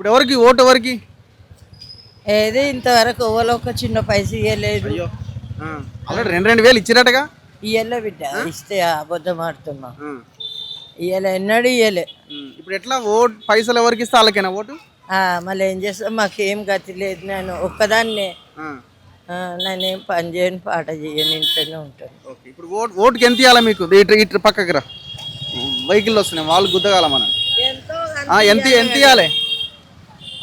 ఇప్పుడు ఎవరికి ఓటు ఎవరికి? ఏది ఇంతవరకు ఎవరో ఒక చిన్న పైస ఇవ్వలేదు. అయ్యో ఆల్రెడీ 2,000 ఇచ్చిరటగా. ఇయ్యలే బిడ్డ, ఇస్తే అబద్ధం ఆడుతున్నా. ఇయ్యలే, ఎన్నడూ ఇయ్యలే. ఇప్పుడు ఎట్లా ఓటు పైసలు ఎవరికి ఇస్తే వాళ్ళకేనా ఓటు? మళ్ళీ ఏం చేస్తాం, మాకేం గతి లేదు. నేను ఒక్కదాన్నే, నేనేం పని చేయను, పాట చేయను, ఇంట్లోనే ఉంటాను. ఓకే, ఇప్పుడు ఓటుకి ఎంత ఇవ్వాలి మీకు? ఇటు పక్కకి రా, వెహికల్ వస్తున్నాయి, వాళ్ళు గుద్దగాల మనం. ఎంత ఎంత ఇవ్వాలి?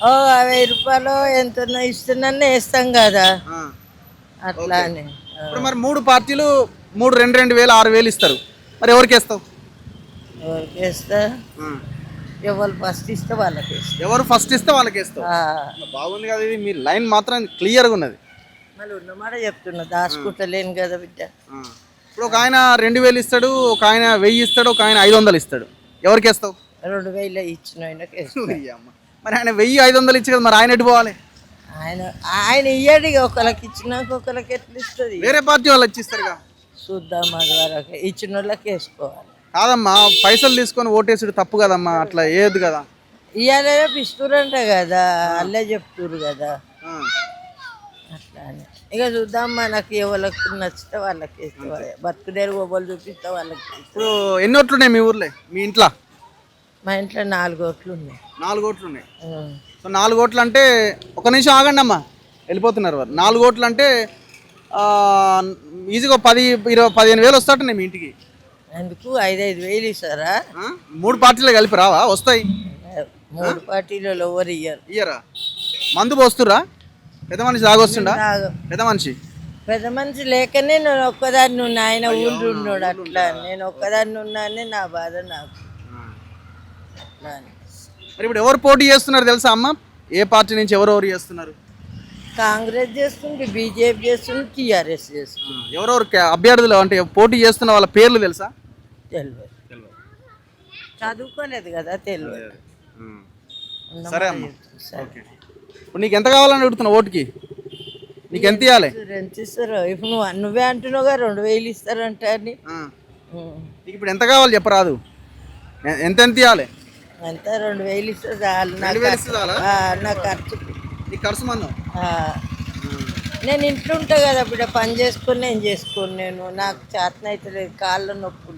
1000 రూపాయలు ఎంత ఇస్తున్నాను వేస్తాం కదా, అట్లా అని. ఇప్పుడు మరి 3 పార్టీలు 2,000 6,000 ఇస్తారు, మరి ఎవరికి వేస్తావు? ఎవరికి వేస్తా? ఎవరు ఫస్ట్ ఇస్తే వాళ్ళకి వేస్తా. ఎవరు ఫస్ట్ ఇస్తే వాళ్ళకి వేస్తావు. బాగుంది కదా, ఇది మీ లైన్ మాత్రం క్లియర్గా ఉన్నది. మళ్ళీ ఉన్నమాట చెప్తున్నా, దాచుకుంటలేను కదా బిడ్డ. ఇప్పుడు ఒక ఆయన 2,000 ఇస్తాడు, ఒక ఆయన 1000 ఇస్తాడు, ఒక ఆయన 500 ఇస్తాడు, ఎవరికి వేస్తావు? 2,000 ఇచ్చిన ఆయనకి వేస్తా. మరి ఆయన 1000-500 ఇచ్చి కదా, మరి ఆయన ఎటు పోవాలి? ఆయన ఇయ్యాడు, ఒకరికి ఇచ్చినాక ఒకరికి ఎట్లా ఇస్తుంది? వేరే పార్టీ వాళ్ళు ఇచ్చిస్తారు. చూద్దాం, అది వరకు ఇచ్చిన వాళ్ళకి వేసుకోవాలి. కాదమ్మా, పైసలు తీసుకొని ఓటేసుడు తప్పు కదమ్మా, అట్లా ఏది కదా. ఇయ్యాలే పిస్తురంట కదా, అల్లే చెప్తురు కదా, అట్లా అని. ఇక చూద్దాం, మనకి ఎవరికి నచ్చితే వాళ్ళకి వేసుకోవాలి. బతుకుదేరు గోబలు చూపిస్తే వాళ్ళకి. ఇప్పుడు ఎన్ని ఓట్లు ఉన్నాయి మీ ఊర్లో, మీ ఇంట్లో? మా ఇంట్లో 4 ఓట్లు ఉన్నాయి. 4 ఓట్లు ఉన్నాయి. సో 4 ఓట్లు అంటే, ఒక నిమిషం ఆగండి అమ్మా, వెళ్ళిపోతున్నారు వారు. 4 ఓట్లు అంటే ఈజీగా 10-15 వేలు వస్తాయి మీ ఇంటికి. అందుకు 5,000 ఇస్తారా? 3 పార్టీలు కలిపి రావా? వస్తాయి. 3 పార్టీలలో ఎవరు ఇయ్యరా? మందు పోస్తురా? పెద్ద మనిషి తాగొస్తుండా? పెద్ద మనిషి లేకనే నేను ఒక్కదాన్ని ఉన్నా, ఆయన ఊళ్ళు ఉన్నాడు. అట్లా నేను ఒక్కదాన్ని ఉన్నానే, నా బాధ నాకు. మరి ఇప్పుడు ఎవరు పోటీ చేస్తున్నారు తెలుసా అమ్మ? ఏ పార్టీ నుంచి ఎవరెవరు చేస్తున్నారు? కాంగ్రెస్ చేస్తుంది, బీజేపీ చేస్తుంది, టీఆర్ఎస్ చేస్తుంది. ఎవరెవరు అభ్యర్థులు అంటే పోటీ చేస్తున్న వాళ్ళ పేర్లు తెలుసా? తెలియదు, చదువుకోలేదు కదా, తెలియదు. సరే అమ్మ, ఇప్పుడు నీకు ఎంత కావాలని అడుగుతున్నా ఓటుకి? నీకు ఎంత ఇవ్వాలి? ఎంత ఇస్తారు? ఇప్పుడు నువ్వే అంటున్నావుగా 2,000 ఇస్తారంట అని. నీకు ఇప్పుడు ఎంత కావాలి చెప్పరాదు? ఎంత ఇవ్వాలి? ఎంత 2,000 ఇస్తే చాలు నా ఖర్చు. నీకు ఖర్చు మనం నేను ఇంట్లో ఉంటా కదా బిడ్డ, పని చేసుకొని నేను చేసుకోను. నాకు చేతన అయితే లేదు, కాళ్ళ నొప్పులు.